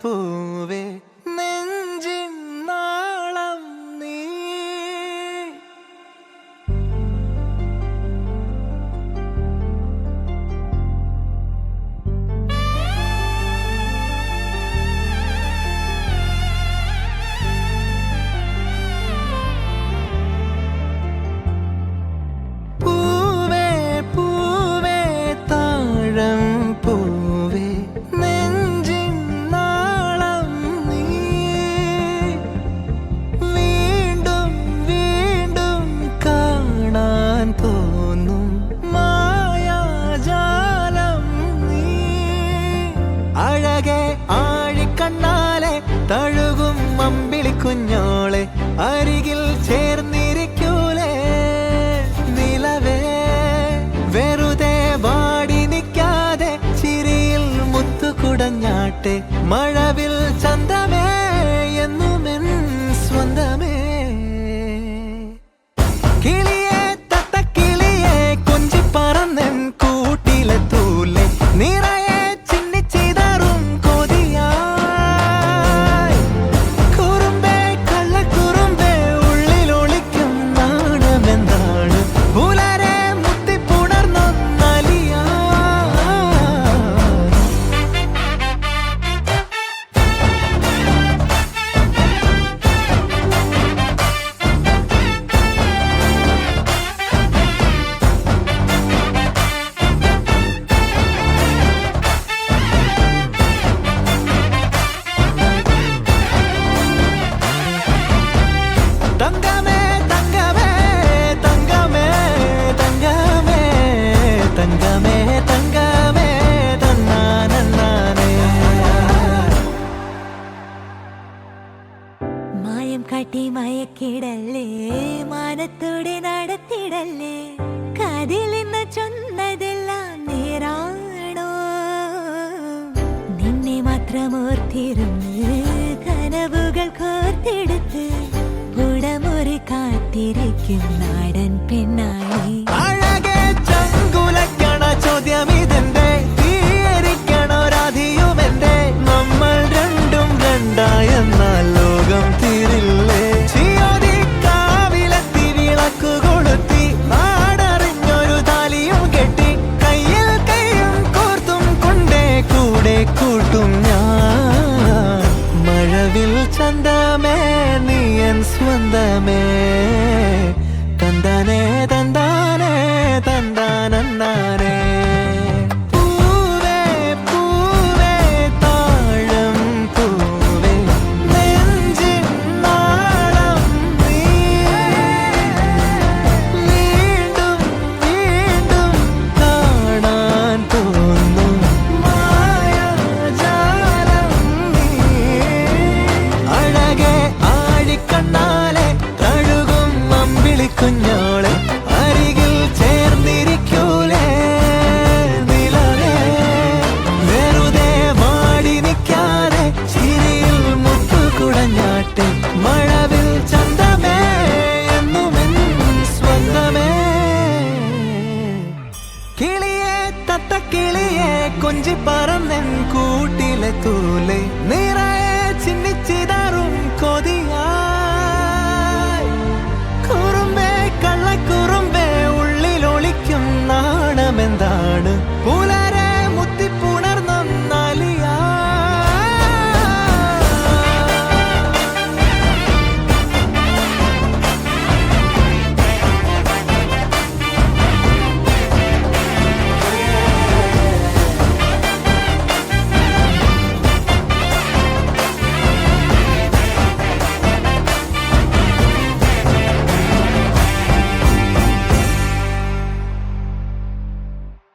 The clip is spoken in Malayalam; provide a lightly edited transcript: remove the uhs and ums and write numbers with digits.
പൂവേ നെഞ്ചിൻ നാളം നീ. പൂവേ പൂവേ താഴം പൂവേ നെഞ്ചിൻ നാളം നീ. വീണ്ടും വീണ്ടും കാണാൻ തോന്നും മായാജാലം നീ. അഴകെ ആഴിക്കണ്ണാലെ തഴുകും അമ്പിളി കുഞ്ഞോളെ അരികിൽ ചേർന്നിരിക്കൂലേ നിലവേ. വെറുതെ വാടി നിൽക്കാതെ ചിരിയിൽ മുത്തുകുടഞ്ഞാട്ടെ മഴവിൽ ചന്തമേ എന്നുമെൻ സ്വന്തമേ. കിളിയെ തത്തക്കിളിയെ കൊഞ്ചി പറന്നെൻ കൂട്ടിലെ തൂലെ നിറയെ ചിന്നിച്ചിതറും കൊതിയായി. കുറുമ്പേ കള്ളക്കുറുമ്പേ ഉള്ളിലൊളിക്കും നാണമെന്താണ് പുലരെ മുത്തിപ്പുണർന്നൊന്നലിയാ. തങ്കമേ തങ്കമേ തങ്കമേ തങ്കമേ തങ്കമേ തങ്കമേ തന്നാനേ. മായം കാട്ടി മയക്കിടല്ലേ മാനത്തോടെ നടത്തിടല്ലേ. കതിലെന്ന് ചൊന്നതെല്ലാം നേരാണോ? നിന്നെ മാത്രം ഓർത്തിരുന്ന് കനവുകൾ കോർത്തെടുത്ത് പുടമുറി കാത്തിരിക്കും നാടൻ പെണ്ണായി. അഴകെ ചങ്കുലക്കണ ചോദ്യമിതെന്റെ തീയരിക്കണ രാധിയുമെന്റെ. നമ്മൾ രണ്ടും രണ്ടായെന്നാൽ ലോകം തീരില്ലേ. ചിയോദിക്കാവിലെത്തി വിളക്കു കൊളുത്തി നാടറിഞ്ഞൊരു താലിയും കെട്ടി കയ്യിൽ കയ്യും കോർത്തും കൊണ്ടേ കൂടെ കൂട്ടും ഞാൻ. മഴവിൽ ചന്തമേ നീയൻ സ്വന്തമേ തന്താനേ തന്താനേ തന്താനേ. പൂവേ പൂവേ താഴം പൂവേ നെഞ്ചിൻ നാളം നീ. വീണ്ടും വീണ്ടും കാണാൻ തോന്നും മായാജാലം നീ. അഴകെ ആഴിക്കണ്ണാലെ തഴുകും അമ്പിളി കുഞ്ഞോളെ അരികിൽ ചേർന്നിരിക്കൂലേ നിലവേ. വെറുതെ വാടി നിൽക്കാതെ ചിരിയിൽ മുത്തുകുടഞ്ഞാട്ടെ മഴവിൽ ചന്തമേ എന്നുമെൻ സ്വന്തമേ. കിളിയെ തത്തക്കിളിയെ കൊഞ്ചി പറന്നെൻ കൂട്ടിലെ തൂലെ നിറയെ ചിന്നിച്ചിതറും കൊതിയാ.